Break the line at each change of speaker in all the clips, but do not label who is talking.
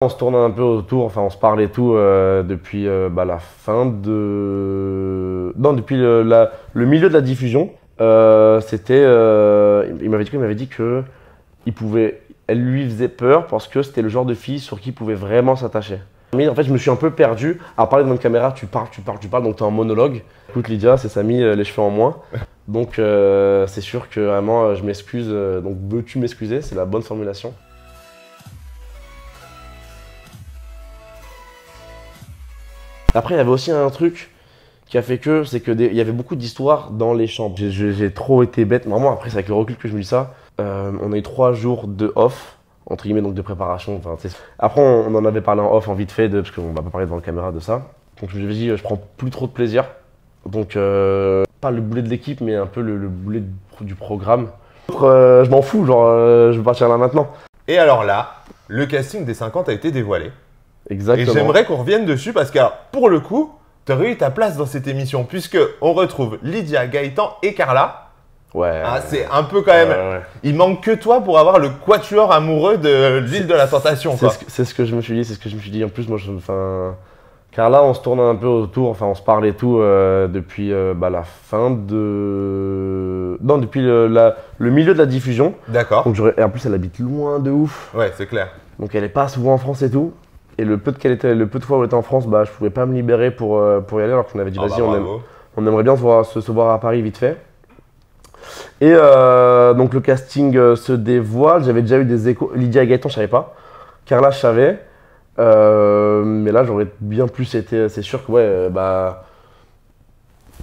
On se tournait un peu autour, enfin on se parlait tout depuis la fin de... Non, depuis le milieu de la diffusion. C'était... il m'avait dit que elle lui faisait peur parce que c'était le genre de fille sur qui il pouvait vraiment s'attacher. En fait, je me suis un peu perdu. À parler devant une caméra, tu parles, donc tu es en monologue. Écoute Lydia, c'est Samy, les cheveux en moins. Donc c'est sûr que vraiment je m'excuse. Donc veux-tu m'excuser? C'est la bonne formulation. Après, il y avait aussi un truc qui a fait que, c'est que il y avait beaucoup d'histoires dans les chambres. J'ai trop été bête. Vraiment, après, c'est avec le recul que je me dis ça. On a eu 3 jours de off, entre guillemets, donc de préparation. Après, on en avait parlé en off, en vite fait, parce qu'on va pas parler devant la caméra de ça. Donc je me suis dit, je prends plus trop de plaisir. Donc, pas le boulet de l'équipe, mais un peu le boulet du programme. Je m'en fous, genre, je veux partir là maintenant.
Et alors là, le casting des 50 a été dévoilé.
Exactement.
Et j'aimerais qu'on revienne dessus parce que, pour le coup, tu aurais eu ta place dans cette émission puisque on retrouve Lydia, Gaëtan et Carla.
Ouais.
Ah, c'est un peu quand même.
Ouais.
Il manque que toi pour avoir le quatuor amoureux de l'île de la Tentation.
C'est ce que je me suis dit. En plus, moi, Carla, on se tourne un peu autour, enfin, on se parlait tout depuis la fin de. Non, depuis le milieu de la diffusion.
D'accord.
Et en plus, elle habite loin de ouf.
Ouais, c'est clair.
Donc, elle est pas souvent en France et tout. Et le peu de fois où elle était en France, je pouvais pas me libérer pour y aller, alors qu'on avait dit vas-y, on aimerait bien se voir à Paris vite fait. Et donc le casting se dévoile. J'avais déjà eu des échos. Lydia et Gaëtan, je savais pas. Carla, je savais. Mais là, j'aurais bien plus été. C'est sûr que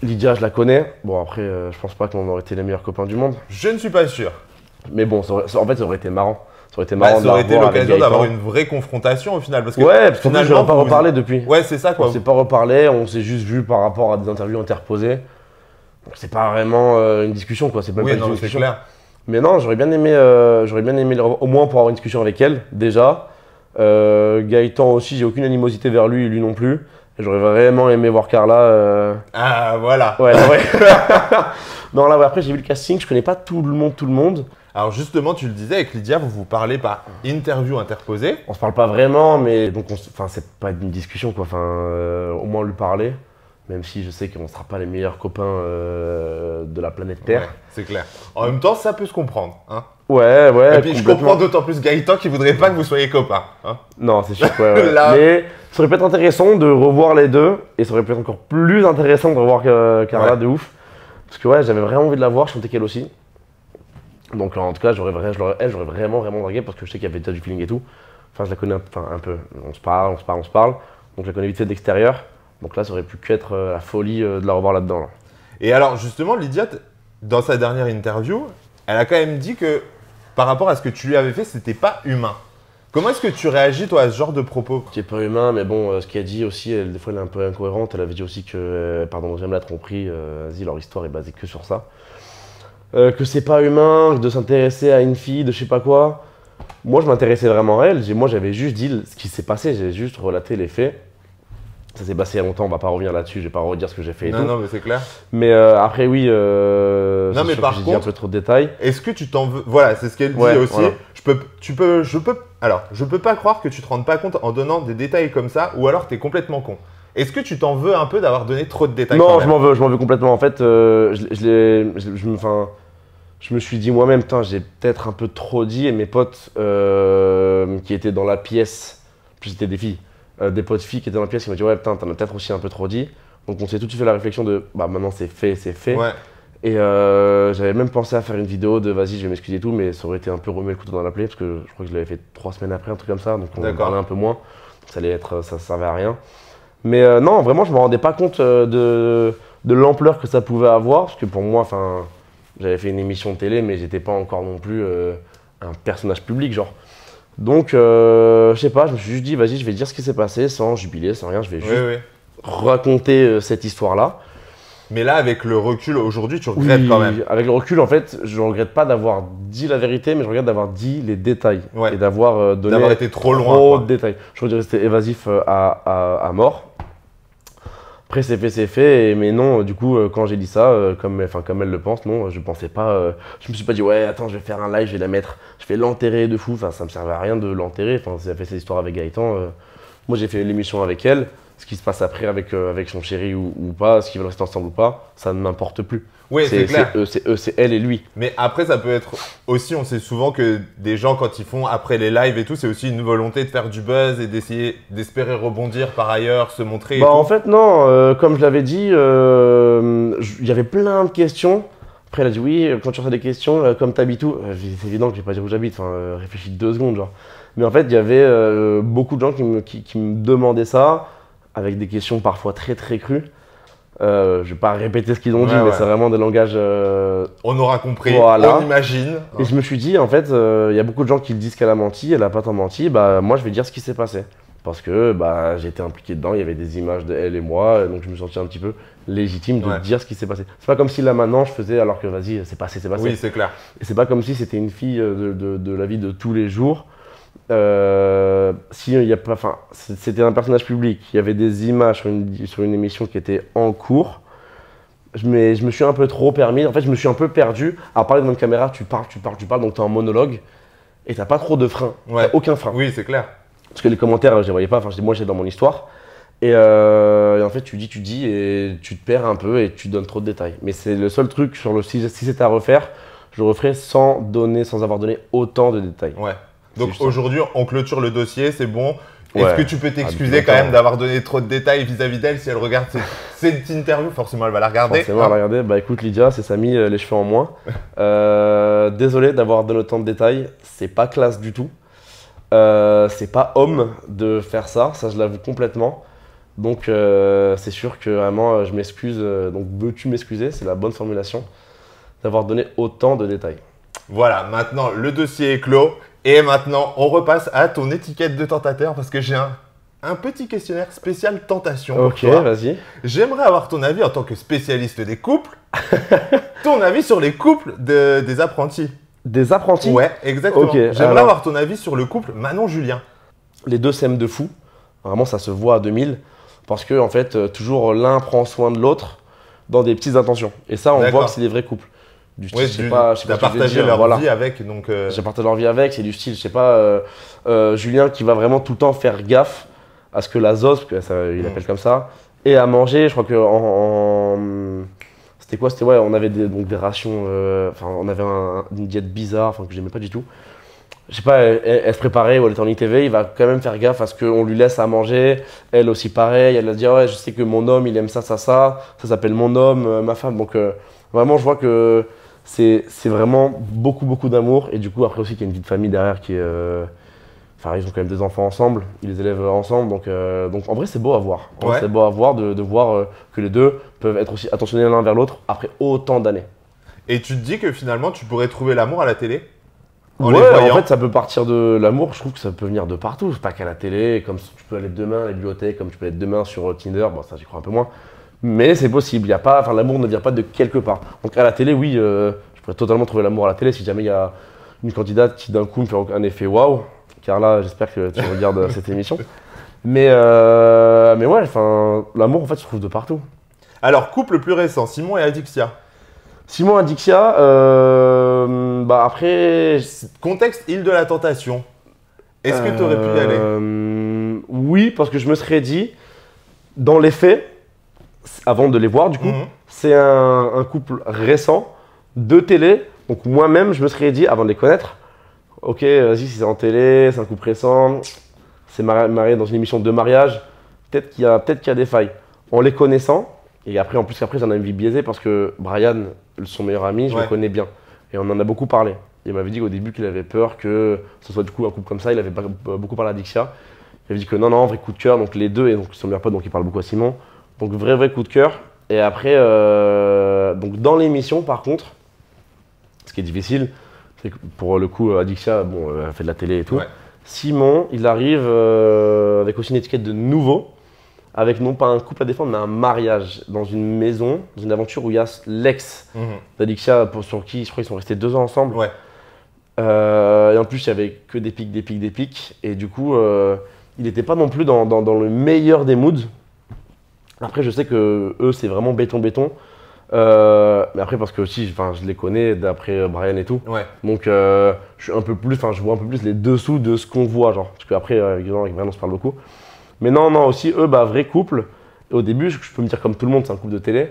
Lydia, je la connais. Bon, après, je pense pas qu'on aurait été les meilleurs copains du monde.
Je ne suis pas sûr.
Mais bon, ça aurait été marrant. Ça
aurait été l'occasion d'avoir une vraie confrontation au final. Parce que
parce qu'on n'a pas reparlé depuis.
Ouais, c'est ça quoi.
On s'est pas reparlé, on s'est juste vu par rapport à des interviews interposées. Donc c'est pas vraiment une discussion quoi. C'est pas une discussion.
Clair.
Mais non, j'aurais bien aimé au moins pour avoir une discussion avec elle déjà. Gaëtan aussi, j'ai aucune animosité vers lui, lui non plus. J'aurais vraiment aimé voir Carla.
Ah voilà.
Ouais. Non là, après j'ai vu le casting, je connais pas tout le monde.
Alors justement, tu le disais, avec Lydia, vous parlez par interview interposée.
On se parle pas vraiment, mais donc c'est pas une discussion quoi. Au moins lui parler, même si je sais qu'on sera pas les meilleurs copains de la planète Terre.
Ouais, c'est clair. En même temps, ça peut se comprendre, hein.
Ouais.
Et puis je comprends d'autant plus Gaëtan qui voudrait pas que vous soyez copains, hein.
Non, c'est sûr. Ouais. Mais ça aurait pu être intéressant de revoir les deux, et ça aurait pu être encore plus intéressant de revoir Carla de ouf, parce que j'avais vraiment envie de la voir. Je sentais qu'elle aussi. Donc en tout cas, j'aurais vraiment dragué parce que je sais qu'il y avait déjà du feeling et tout. Enfin, je la connais un peu. On se parle. Donc je la connais vite fait d'extérieur. Donc là, ça aurait pu qu'être la folie de la revoir là-dedans. Là.
Et alors justement, Lydia, dans sa dernière interview, elle a quand même dit que par rapport à ce que tu lui avais fait, c'était pas humain. Comment est-ce que tu réagis toi à ce genre de propos?
C'est pas humain, mais bon, ce qu'elle a dit aussi, des fois elle est un peu incohérente. Elle avait dit aussi que, pardon, j'aime la tromperie, vas-y, leur histoire est basée que sur ça. Que c'est pas humain de s'intéresser à une fille, de je sais pas quoi. Moi, je m'intéressais vraiment à elle. Moi, j'avais juste dit ce qui s'est passé. J'ai juste relaté les faits. Ça s'est passé il y a longtemps. On va pas revenir là-dessus. Je vais pas redire ce que j'ai fait et tout.
Non, mais c'est clair.
Mais après, oui.
Non, mais par contre,
un peu trop de détails.
Est-ce que tu t'en veux? Voilà, c'est ce qu'elle dit aussi. Voilà. Je peux pas croire que tu te rendes pas compte en donnant des détails comme ça, ou alors t'es complètement con. Est-ce que tu t'en veux un peu d'avoir donné trop de détails?
Non, je m'en veux complètement. En fait, je me suis dit moi-même, j'ai peut-être un peu trop dit, et mes potes qui étaient dans la pièce, puis c'était des filles, des potes filles qui étaient dans la pièce, qui m'ont dit ouais, putain, t'en as peut-être aussi un peu trop dit. Donc on s'est tout de suite fait la réflexion de maintenant c'est fait.
Ouais.
Et j'avais même pensé à faire une vidéo de vas-y, je vais m'excuser et tout, mais ça aurait été un peu remuer le couteau dans la plaie, parce que je crois que je l'avais fait 3 semaines après, un truc comme ça, donc on en parlait un peu moins. Ça servait à rien. Mais non, vraiment, je me rendais pas compte de l'ampleur que ça pouvait avoir, parce que pour moi, j'avais fait une émission de télé, mais j'étais pas encore non plus un personnage public, genre. Donc, je sais pas, je me suis juste dit, vas-y, je vais dire ce qui s'est passé, sans jubiler, sans rien, je vais juste raconter cette histoire-là.
Mais là, avec le recul, aujourd'hui, tu regrettes quand même.
Avec le recul, en fait, je ne regrette pas d'avoir dit la vérité, mais je regrette d'avoir dit les détails.
Ouais.
Et d'avoir
été trop loin.
De détails. Je voudrais rester évasif à mort. Après, c'est fait. Mais non, du coup, quand j'ai dit ça, comme elle le pense, non, je pensais pas. Je me suis pas dit, ouais, attends, je vais faire un live, je vais la mettre, je vais l'enterrer de fou. Enfin, ça me servait à rien de l'enterrer. Enfin, si elle a fait cette histoire avec Gaëtan. Moi, j'ai fait l'émission avec elle. Ce qui se passe après avec son chéri ou pas, ce qu'ils veulent rester ensemble ou pas, ça ne m'importe plus.
Oui, c'est clair.
C'est elle et lui.
Mais après, ça peut être aussi, on sait souvent que des gens, quand ils font après les lives et tout, c'est aussi une volonté de faire du buzz et d'espérer rebondir par ailleurs, se montrer.
En fait, non. Comme je l'avais dit, il y avait plein de questions. Après, elle a dit oui, quand tu reçois des questions, comme t'habites où c'est évident que je vais pas dire où j'habite. Enfin, réfléchis 2 secondes, genre. Mais en fait, il y avait beaucoup de gens qui me demandaient ça, avec des questions parfois très très crues. Je vais pas répéter ce qu'ils ont dit, mais c'est vraiment des langages.
On aura compris,
voilà.
On imagine.
Et je me suis dit, en fait, il y a beaucoup de gens qui disent qu'elle a menti, elle a pas tant menti. Bah, moi, je vais dire ce qui s'est passé. Parce que j'ai été impliqué dedans, il y avait des images de elle et moi, donc je me sentais un petit peu légitime de dire ce qui s'est passé. C'est pas comme si là maintenant je faisais alors que vas-y, c'est passé.
Oui, c'est clair.
Et c'est pas comme si c'était une fille de la vie de tous les jours. C'était un personnage public, il y avait des images sur une émission qui était en cours. Je me suis un peu trop permis, en fait je me suis un peu perdu à parler devant une caméra, tu parles, donc tu es en monologue et t'as pas trop de frein, t'as aucun frein.
Oui, c'est clair.
Parce que les commentaires je les voyais pas, moi j'étais dans mon histoire et en fait tu dis et tu te perds un peu et tu donnes trop de détails. Mais c'est le seul truc si c'était à refaire, je le referais sans avoir donné autant de détails.
Ouais. Donc aujourd'hui, on clôture le dossier, c'est bon. Est-ce que tu peux t'excuser quand même d'avoir donné trop de détails vis-à-vis d'elle si elle regarde cette interview? Forcément, elle va la regarder.
Forcément, elle va la regarder. Bah écoute Lydia, c'est Samy, les cheveux en moins. Désolé d'avoir donné autant de détails, c'est pas classe du tout. C'est pas homme de faire ça je l'avoue complètement. Donc c'est sûr que vraiment je m'excuse. Donc veux-tu m'excuser? C'est la bonne formulation d'avoir donné autant de détails.
Voilà, maintenant le dossier est clos. Et maintenant, on repasse à ton étiquette de tentateur parce que j'ai un petit questionnaire spécial tentation.
Ok, vas-y.
J'aimerais avoir ton avis en tant que spécialiste des couples. Ton avis sur les couples des apprentis.
Des apprentis?
Ouais, exactement.
Okay,
j'aimerais avoir ton avis sur le couple Manon-Julien.
Les deux s'aiment de fou. Vraiment, ça se voit à 2000. Parce que, en fait, toujours l'un prend soin de l'autre dans des petites intentions. Et ça, on voit que c'est des vrais couples.
Du style, je sais pas partagé leur vie avec.
J'ai partagé leur vie avec, c'est du style, je sais pas, Julien qui va vraiment tout le temps faire gaffe à ce que la ZOS, parce qu'il appelle comme ça, et à manger. Je crois que c'était quoi? C'était on avait des rations, on avait une diète bizarre, que j'aimais pas du tout. Je sais pas, elle se préparait ou elle était en ITV, il va quand même faire gaffe à ce qu'on lui laisse à manger. Elle aussi pareil, elle va dire ouais, je sais que mon homme il aime ça s'appelle mon homme, ma femme. Donc vraiment je vois que c'est vraiment beaucoup d'amour. Et du coup après aussi qu'il y a une vie de famille derrière qui est… ils ont quand même des enfants ensemble, ils les élèvent ensemble. Donc en vrai c'est beau à voir. C'est beau à voir de voir que les deux peuvent être aussi attentionnés l'un vers l'autre après autant d'années.
Et tu te dis que finalement tu pourrais trouver l'amour à la télé?
En fait, ça peut partir de l'amour. Je trouve que ça peut venir de partout. C'est pas qu'à la télé, comme tu peux aller demain à la bibliothèque, comme tu peux aller demain sur Tinder. Bon, ça, j'y crois un peu moins. Mais c'est possible. L'amour ne vient pas de quelque part. Donc à la télé, oui, je pourrais totalement trouver l'amour à la télé si jamais il y a une candidate qui d'un coup me fait un effet waouh. Car là, j'espère que tu regardes cette émission. Mais ouais, l'amour en fait se trouve de partout.
Alors, couple plus récent, Simon et Adixia.
Simon Adixia, après…
Contexte Île de la Tentation. Est-ce que tu aurais pu y aller?
Oui, parce que je me serais dit, dans les faits, avant de les voir du coup, c'est un couple récent de télé. Donc moi-même, je me serais dit, avant de les connaître, ok, vas-y, si c'est en télé, c'est un couple récent, c'est marié dans une émission de mariage, peut-être qu'il y a des failles. En les connaissant, et après, j'en ai une vie biaisée parce que Brian, son meilleur ami, je le connais bien. Et on en a beaucoup parlé. Il m'avait dit au début qu'il avait peur que ce soit du coup un couple comme ça. Il avait beaucoup parlé à Dixia. Il avait dit que non, vrai coup de cœur. Donc les deux, et donc son meilleur pote, donc il parle beaucoup à Simon. Donc vrai coup de cœur. Et après, donc dans l'émission, par contre, ce qui est difficile, c'est que pour le coup, Adixia, elle fait de la télé et tout. Ouais. Simon, il arrive avec aussi une étiquette de nouveau. Avec non pas un couple à défendre, mais un mariage dans une maison, dans une aventure où il y a l'ex d'Adixia, sur qui je crois qu'ils sont restés 2 ans ensemble. Ouais. Et en plus, il n'y avait que des pics. Et du coup, il n'était pas non plus dans le meilleur des moods. Après, je sais que eux, c'est vraiment béton. Mais après, parce que aussi, je les connais d'après Brian et tout.
Ouais.
Donc, je suis un peu plus, je vois un peu plus les dessous de ce qu'on voit, genre. Parce qu'après, évidemment, avec Brian, on se parle beaucoup. Mais non, aussi, eux, vrai couple. Et au début, je peux me dire comme tout le monde, c'est un couple de télé.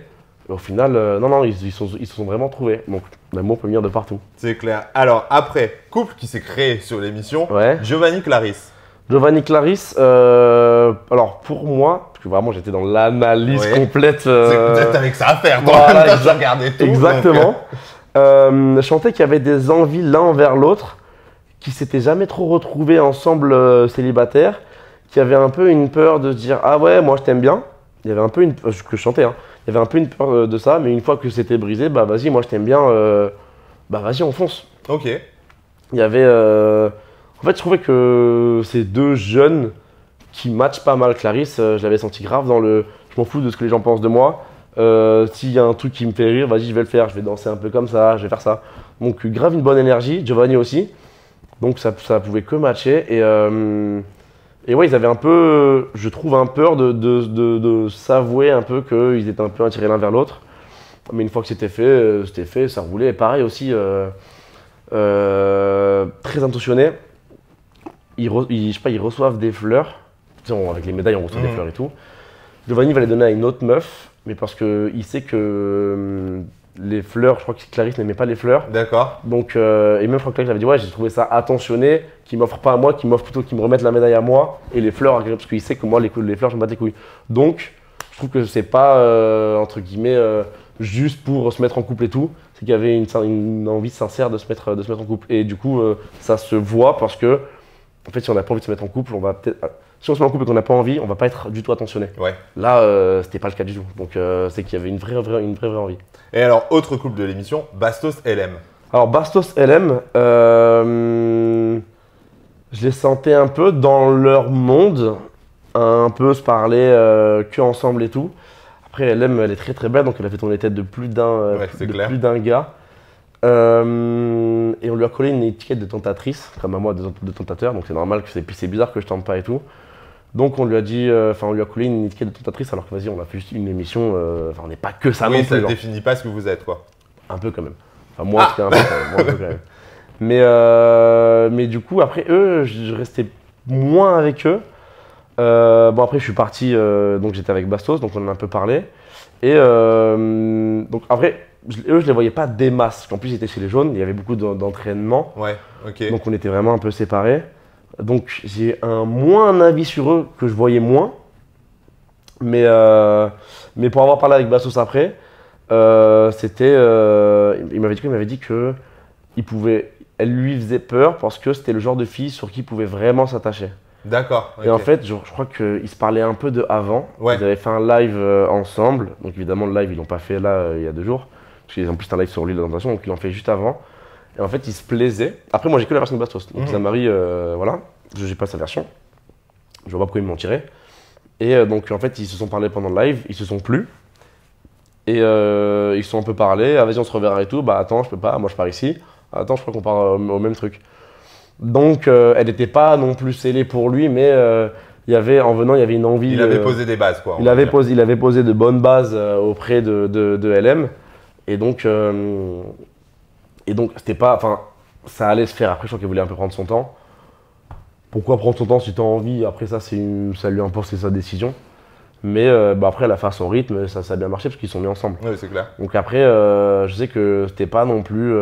Et au final, non, ils se sont vraiment trouvés. Donc, l'amour peut venir de partout.
C'est clair. Alors, après, couple qui s'est créé sur l'émission,
Ouais.
Giovanni Clarisse.
Giovanni Clarisse, alors pour moi, parce que vraiment j'étais dans l'analyse complète.
Peut-être avec ça à faire, toi,
voilà,
j'ai regardé tout.
Exactement. Je sentais qu'il y avait des envies l'un envers l'autre, qui s'étaient jamais trop retrouvés ensemble célibataires, qui avaient un peu une peur de se dire ah ouais, moi je t'aime bien. Il y avait un peu une que je chantais, hein. Il y avait un peu une peur de ça, mais une fois que c'était brisé, bah vas-y, moi je t'aime bien, bah vas-y, on fonce.
Ok.
Il y avait. En fait, je trouvais que ces deux jeunes qui matchent pas mal Clarisse, je l'avais senti grave dans le je m'en fous de ce que les gens pensent de moi. S'il y a un truc qui me fait rire, vas-y, je vais le faire, je vais danser un peu comme ça, je vais faire ça. Donc, grave une bonne énergie, Giovanni aussi. Donc, ça pouvait que matcher. Et ouais, ils avaient un peu, je trouve, un peur de s'avouer un peu qu'ils étaient un peu attirés l'un vers l'autre. Mais une fois que c'était fait, ça roulait. Et pareil aussi, très intentionnés. Ils reçoivent des fleurs. Tu sais, avec les médailles, on reçoit des fleurs et tout. Giovanni va les donner à une autre meuf, mais parce qu'il sait que les fleurs, je crois que Clarisse n'aimait pas les fleurs.
D'accord.
Donc, et même je crois que Clarisse avait dit ouais, j'ai trouvé ça attentionné, qu'il m'offre pas à moi, qu'il m'offre plutôt qu'il me remette la médaille à moi et les fleurs, parce qu'il sait que moi, les fleurs, je me bats les couilles. Donc, je trouve que c'est pas, entre guillemets, juste pour se mettre en couple et tout. C'est qu'il y avait une envie sincère de se mettre en couple. Et du coup, ça se voit parce que, en fait, si on n'a pas envie de se mettre en couple, on va peut-être. Si on se met en couple et qu'on n'a pas envie, on va pas être du tout attentionné.
Ouais.
Là, c'était pas le cas du tout. Donc, c'est qu'il y avait une vraie envie.
Et alors, autre couple de l'émission, Bastos LM.
Alors, Bastos LM, je les sentais un peu dans leur monde, un peu se parler que ensemble et tout. Après, LM, elle est très très belle, donc elle a fait tourner les têtes de plus d'un gars. Et on lui a collé une étiquette de tentatrice, comme à moi de tentateur, donc c'est normal que c'est bizarre que je tente pas et tout. Donc on lui a dit, on lui a collé une étiquette de tentatrice alors que vas-y, on a fait juste une émission, on n'est pas que ça non plus.
Oui, ça ne définit pas ce que vous êtes, quoi.
Un peu quand même. Enfin moi, c'était un peu quand même. Mais du coup, après eux, je restais moins avec eux. Bon après, je suis parti, donc j'étais avec Bastos, donc on en a un peu parlé. Et donc après, eux, je les voyais pas des masses. En plus, ils étaient chez les jaunes, il y avait beaucoup d'entraînement.
Ouais, ok.
Donc on était vraiment un peu séparés. Donc j'ai moins un avis sur eux que je voyais moins. Mais pour avoir parlé avec Bastos après, il m'avait dit que elle lui faisait peur parce que c'était le genre de fille sur qui il pouvait vraiment s'attacher.
D'accord. Okay.
Et en fait, je crois qu'ils se parlaient un peu de avant. Ouais. Ils avaient fait un live ensemble. Donc évidemment, le live, ils l'ont pas fait là il y a 2 jours. Parce qu'en plus, c'était un live sur l'île de la Tentation, donc ils l'ont fait juste avant. Et en fait, ils se plaisaient. Après, moi, j'ai que la version de Bastos. Donc, Zamari, voilà, j'ai pas sa version. Je vois pas pourquoi ils m'ont tiré. Et donc, en fait, ils se sont parlé pendant le live, ils se sont plu. Et ils se sont un peu parlé. Ah, vas-y, on se reverra et tout. Bah, attends, je peux pas, moi, je pars ici. Attends, je crois qu'on part au même truc. Donc, elle n'était pas non plus scellée pour lui, mais en venant, il y avait une envie.
Il avait posé des bases, quoi.
Il avait posé de bonnes bases auprès de LM. Et donc, c'était pas. Enfin, ça allait se faire. Après, je crois qu'il voulait un peu prendre son temps. Pourquoi prendre son temps si tu as envie? Après, ça lui importe, c'est sa décision. Mais après, elle a fait à son rythme, ça a bien marché parce qu'ils sont mis ensemble.
Oui, c'est clair.
Donc après, je sais que c'était pas non plus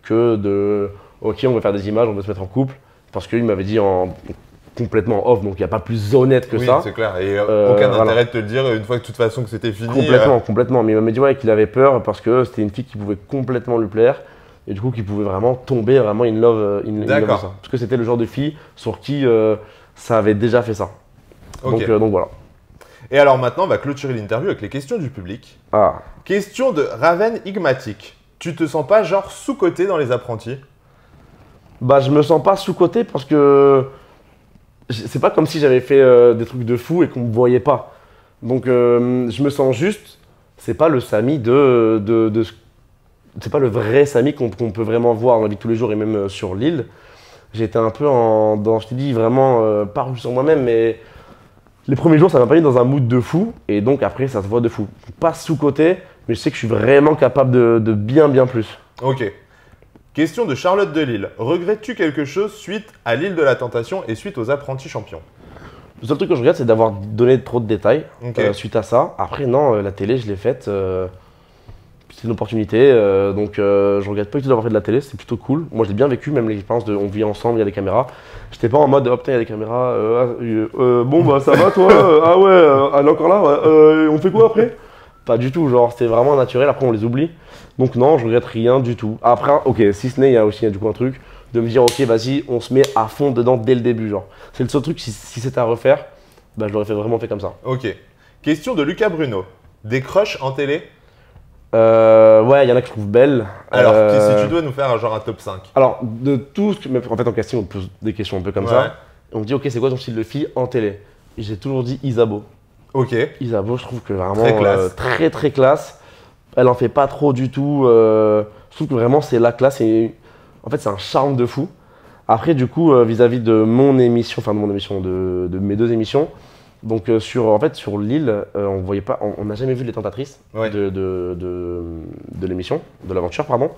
que de ok, on va faire des images, on va se mettre en couple. Parce qu'il m'avait dit complètement off, donc il n'y a pas plus honnête que ça.
Oui, c'est clair. Et aucun intérêt de te le dire une fois que de toute façon que c'était fini.
Complètement. Mais il m'a dit ouais, qu'il avait peur parce que c'était une fille qui pouvait complètement lui plaire. Et du coup, qui pouvait vraiment tomber vraiment in love de ça. Parce que c'était le genre de fille sur qui ça avait déjà fait ça. Okay. Donc voilà.
Et alors maintenant, on va clôturer l'interview avec les questions du public.
Ah.
Question de Raven Igmatic. Tu te sens pas genre sous-coté dans Les Apprentis?
Bah, je me sens pas sous-coté parce que c'est pas comme si j'avais fait des trucs de fou et qu'on me voyait pas. Donc je me sens juste, c'est pas le Samy c'est pas le vrai Samy qu'on peut vraiment voir dans la vie de tous les jours et même sur l'île. J'étais un peu je t'ai dit vraiment, pas sur moi-même, mais Les premiers jours, ça m'a pas mis dans un mood de fou, et donc après, ça se voit de fou. Pas sous-côté, mais je sais que je suis vraiment capable de bien plus.
Ok. Question de Charlotte de Lille. Regrettes-tu quelque chose suite à l'île de la Tentation et suite aux apprentis champions?
Le seul truc que je regrette, c'est d'avoir donné trop de détails suite à ça. Après, non, la télé, je l'ai faite. C'est une opportunité, donc je regrette pas du tout d'avoir fait de la télé, c'est plutôt cool. Moi, je l'ai bien vécu, même l'expérience de on vit ensemble, il y a des caméras. J'étais pas en mode, oh putain, il y a des caméras, bon, bah ça va toi, ah ouais, elle est encore là, ouais, on fait quoi après? Pas du tout, genre, c'était vraiment naturel, après on les oublie. Donc non, je regrette rien du tout. Après, ok, si ce n'est, il y a aussi du coup un truc de me dire, ok, vas-y, on se met à fond dedans dès le début, genre. C'est le seul truc, si c'était à refaire, bah je l'aurais vraiment fait comme ça.
Ok. Question de Lucas Bruno. Des crushs en télé?
Ouais, il y en a que je trouve belles.
Alors, si tu dois nous faire un top 5.
Alors, de tout ce que. En fait, en casting, on pose des questions un peu comme ça. On me dit, ok, c'est quoi ton style de fille en télé? Et j'ai toujours dit Isabeau.
Ok.
Isabeau, je trouve que vraiment très classe. Très classe. Elle en fait pas trop du tout. Je trouve que vraiment, c'est la classe. En fait, c'est un charme de fou. Après, du coup, vis-à-vis de mon émission, enfin de mes 2 émissions, donc sur l'île, on n'a jamais vu les tentatrices de l'émission, de l'aventure, pardon.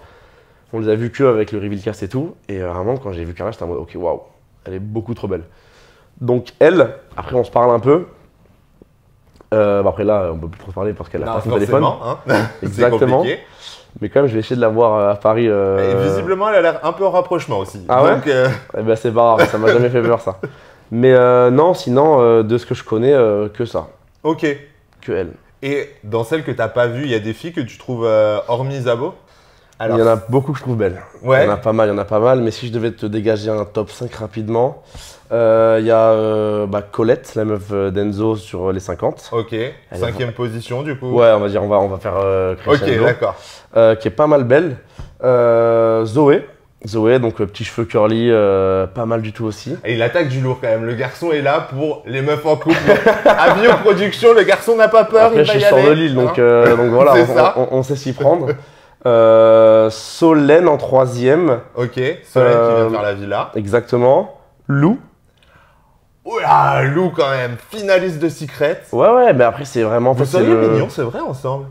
On les a vues qu'avec le reveal cast et tout. Et vraiment, quand j'ai vu Carla, j'étais en mode, ok, waouh, elle est beaucoup trop belle. Donc elle, après on se parle un peu. Après là, on peut plus trop parler parce qu'elle a pas son téléphone.
Hein.
Exactement.
C'est compliqué.
Mais quand même, je vais essayer de la voir à Paris.
Et visiblement, elle a l'air un peu en rapprochement aussi.
Ah donc, ouais eh ben, c'est pas grave, ça m'a jamais fait peur ça. Mais non, sinon, de ce que je connais, que ça.
Ok.
Que elle.
Et dans celles que tu n'as pas vues, il y a des filles que tu trouves hormis Isabeau?
Alors, il y en a beaucoup que je trouve belles.
Ouais.
Il y en a pas mal. Mais si je devais te dégager un top 5 rapidement, il y a Colette, la meuf d'Enzo sur les 50.
Ok. 5e position du coup.
Ouais, on va dire, on va faire crescendo.
Ok, d'accord.
Qui est pas mal belle. Zoé, donc petits cheveux curly, pas mal du tout aussi.
Et il attaque du lourd quand même. Le garçon est là pour les meufs en couple. Avis aux productions, le garçon n'a pas peur.
Après,
il va
je
y
suis
aller.
sur de Lille, donc voilà, on sait s'y prendre. Solène en 3e.
Ok, Solène qui vient de faire la villa.
Exactement. Lou.
Oula, Lou quand même, finaliste de Secret.
Ouais, mais après c'est vraiment...
Vous seriez mignons, c'est vrai, ensemble.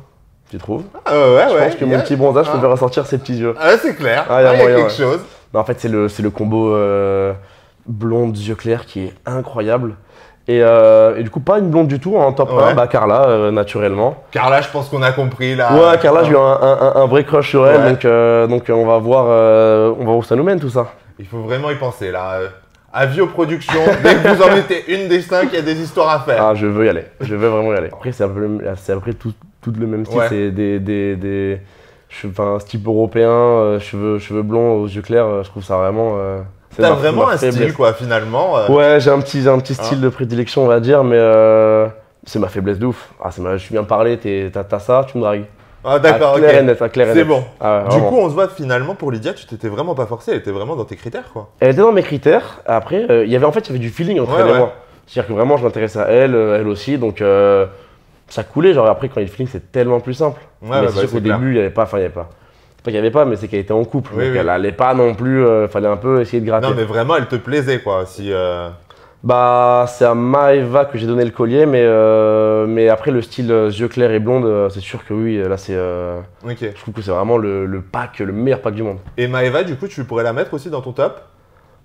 Tu trouves?
Ouais.
Je pense que mon petit bronzage peut faire ressortir ses petits yeux.
Ah, c'est clair.
Il y a
quelque chose.
Mais en fait, c'est le combo blonde, yeux clairs qui est incroyable. Et du coup, pas une blonde du tout en top 1, Carla, naturellement.
Carla, je pense qu'on a compris là.
Ouais, Carla, j'ai eu un vrai crush sur elle, donc on va voir où ça nous mène tout ça.
Il faut vraiment y penser là. Avis aux productions, dès que vous en mettez une des 5, il y a des histoires à faire.
Ah, je veux y aller, je veux vraiment y aller. Après, c'est après tout le même style, c'est des un type européen, cheveux blonds aux yeux clairs, je trouve ça vraiment...
T'as vraiment un style quoi finalement.
Ouais, j'ai un petit style de prédilection on va dire, mais c'est ma faiblesse de ouf. Je viens de parler, t'as ça, tu me dragues.
Ah d'accord, ok.
C'est
bon.
Ah,
du coup, on se voit finalement pour Lydia, tu t'étais vraiment pas forcé, elle était vraiment dans tes critères quoi.
Elle était dans mes critères. Après, il y avait du feeling entre elle et moi. C'est-à-dire que vraiment, je m'intéressais à elle, elle aussi, donc ça coulait. Genre après, quand il y a le feeling, c'est tellement plus simple. Mais c'est sûr qu'au début, il n'y avait pas, c'est pas qu'il n'y avait pas, mais c'est qu'elle était en couple. Donc elle allait pas non plus, fallait un peu essayer de gratter.
Non, mais vraiment, elle te plaisait quoi.
C'est à Maeva que j'ai donné le collier, mais après le style yeux clairs et blonde, c'est sûr que oui, là c'est. Je trouve que c'est vraiment le meilleur pack du monde.
Et Maeva, du coup, tu pourrais la mettre aussi dans ton top?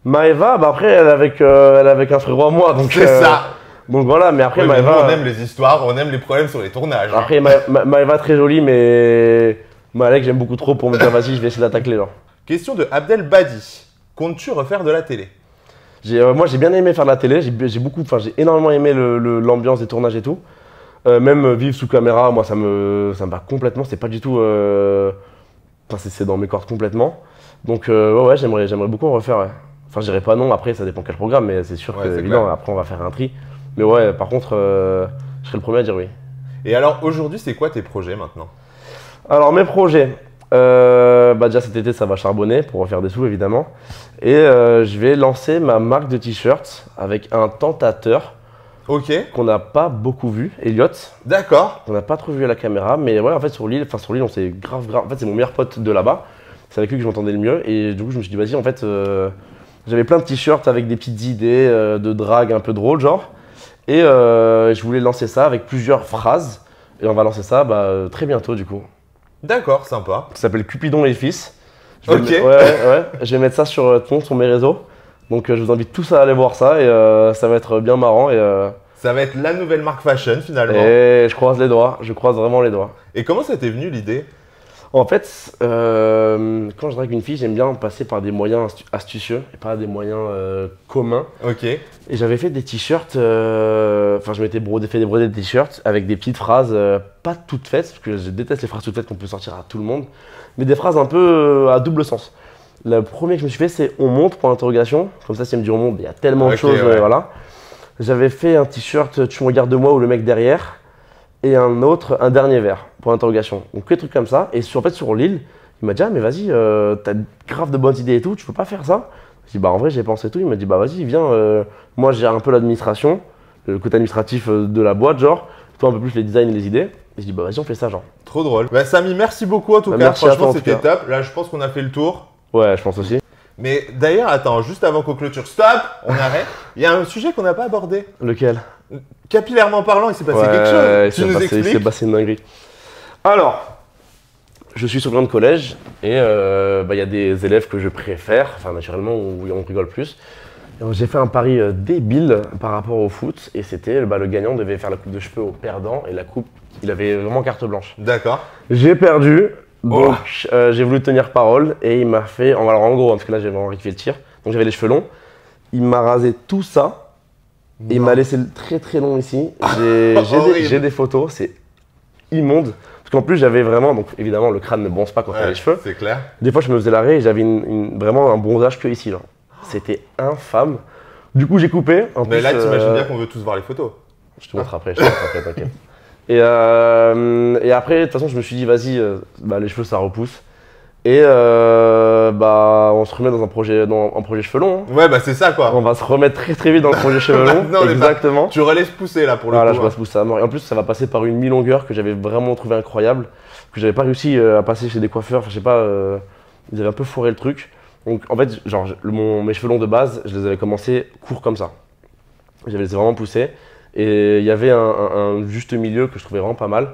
Maeva, après elle est avec un frérot à moi, donc.
C'est ça.
Donc voilà, mais après Maeva.
Nous, on aime les histoires, on aime les problèmes sur les tournages.
Après Maeva très jolie, mais Malek j'aime beaucoup trop pour me dire vas-y, je vais essayer d'attaquer genre.
Question de Abdel Badi. Comptes-tu refaire de la télé?
Moi j'ai bien aimé faire de la télé, j'ai énormément aimé l'ambiance des tournages et tout. Même vivre sous caméra, moi ça me va complètement, c'est pas du tout... c'est dans mes cordes complètement. Donc j'aimerais beaucoup en refaire. Ouais. Enfin je dirais pas non, après ça dépend quel programme, mais c'est sûr que évidemment, après on va faire un tri. Mais ouais, par contre, je serais le premier à dire oui.
Et alors aujourd'hui, c'est quoi tes projets maintenant?
Alors mes projets, déjà cet été ça va charbonner pour refaire des sous évidemment. Et je vais lancer ma marque de t-shirts avec un tentateur qu'on n'a pas beaucoup vu, Elliot.
D'accord.
On n'a pas trop vu à la caméra, mais ouais en fait sur l'île on s'est grave. En fait c'est mon meilleur pote de là-bas, c'est avec lui que je m'entendais le mieux. Et du coup je me suis dit vas-y en fait j'avais plein de t-shirts avec des petites idées de drague un peu drôles genre. Et je voulais lancer ça avec plusieurs phrases. Et on va lancer ça très bientôt du coup.
D'accord, sympa.
Ça s'appelle Cupidon et Fils.
Ok.
Ouais. Je vais mettre ça sur mes réseaux. Donc je vous invite tous à aller voir ça et ça va être bien marrant.
Ça va être la nouvelle marque fashion finalement.
Et je croise les doigts, je croise vraiment les doigts.
Et comment ça t'est venu l'idée?
En fait, quand je drague une fille, j'aime bien passer par des moyens astucieux et pas des moyens communs.
Ok.
Et j'avais fait des t-shirts, je m'étais fait des brodés de t-shirts avec des petites phrases pas toutes faites, parce que je déteste les phrases toutes faites qu'on peut sortir à tout le monde, mais des phrases un peu à double sens. Le premier que je me suis fait, c'est on monte pour l'interrogation. Comme ça, si elle me dit on monte, il y a tellement de choses, voilà. J'avais fait un t-shirt tu me regardes de moi ou le mec derrière. Et un dernier verre pour l'interrogation. Donc des trucs comme ça. Et en fait sur l'île, il m'a dit mais vas-y, t'as grave de bonnes idées et tout, tu peux pas faire ça? Je dis en vrai j'ai pensé tout. Il m'a dit vas-y viens, moi je gère un peu l'administration, le côté administratif de la boîte genre, toi un peu plus les designs et les idées. Et je dis vas-y on fait ça genre.
Trop drôle. Samy, merci beaucoup en tout cas, franchement c'était top. Là je pense qu'on a fait le tour.
Ouais je pense aussi.
Mais d'ailleurs attends, juste avant qu'on clôture, stop, on arrête. Il y a un sujet qu'on n'a pas abordé.
Lequel?
Capillairement parlant, il s'est passé quelque chose. Tu nous expliques?
Il s'est passé une dinguerie. Alors, je suis sur le de collège et y a des élèves que je préfère, enfin naturellement où on rigole plus. J'ai fait un pari débile par rapport au foot et c'était le gagnant devait faire la coupe de cheveux au perdant et la coupe, il avait vraiment carte blanche.
D'accord.
J'ai perdu, donc j'ai voulu tenir parole et il m'a fait, alors en gros, parce que là j'ai vraiment rectifié le tir, donc j'avais les cheveux longs, il m'a rasé tout ça. Et il m'a laissé très très long ici. J'ai des photos, c'est immonde. Parce qu'en plus j'avais vraiment, donc évidemment le crâne ne bronze pas quand t'as les cheveux.
C'est clair.
Des fois je me faisais l'arrêt et j'avais vraiment un bronzage que ici. C'était infâme. Du coup j'ai coupé.
Mais là t'imagines bien qu'on veut tous voir les photos.
Je te montre après, t'inquiète. Et après de toute façon je me suis dit vas-y, les cheveux ça repousse. Et on se remet dans un projet cheveux longs.
Ouais c'est ça quoi.
On va se remettre très très vite dans le projet cheveux longs.
Non,
exactement.
Tu relaisses pousser là pour le coup.
Là je laisse pousser à mort. Et en plus ça va passer par une mi-longueur que j'avais vraiment trouvé incroyable, que j'avais pas réussi à passer chez des coiffeurs. Enfin je sais pas, ils avaient un peu foiré le truc. Donc en fait genre mes cheveux longs de base, je les avais commencé courts comme ça. J'avais laissé vraiment pousser. Et il y avait un juste milieu que je trouvais vraiment pas mal.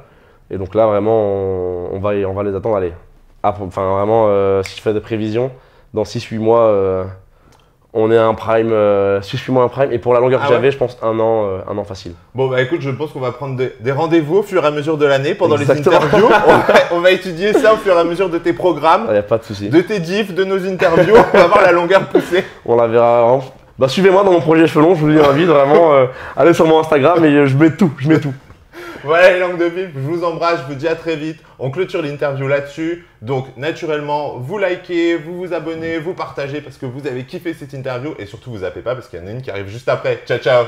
Et donc là vraiment on va les attendre. Allez. Enfin vraiment, si je fais des prévisions, dans 6-8 mois, on est à un prime, 6-8 mois un prime. Et pour la longueur que j'avais, je pense un an facile.
Bon écoute, je pense qu'on va prendre des rendez-vous au fur et à mesure de l'année pendant les interviews. on va étudier ça au fur et à mesure de tes programmes.
Il n'y a pas de souci.
De tes diffs, de nos interviews, on va voir la longueur poussée.
On la verra vraiment. Suivez-moi dans mon projet cheveux longs, je vous invite vraiment. Allez sur mon Instagram et je mets tout.
Voilà les langues de pipe, je vous embrasse, je vous dis à très vite. On clôture l'interview là-dessus. Donc naturellement, vous likez, vous vous abonnez, vous partagez parce que vous avez kiffé cette interview et surtout vous zappez pas parce qu'il y en a une qui arrive juste après. Ciao ciao.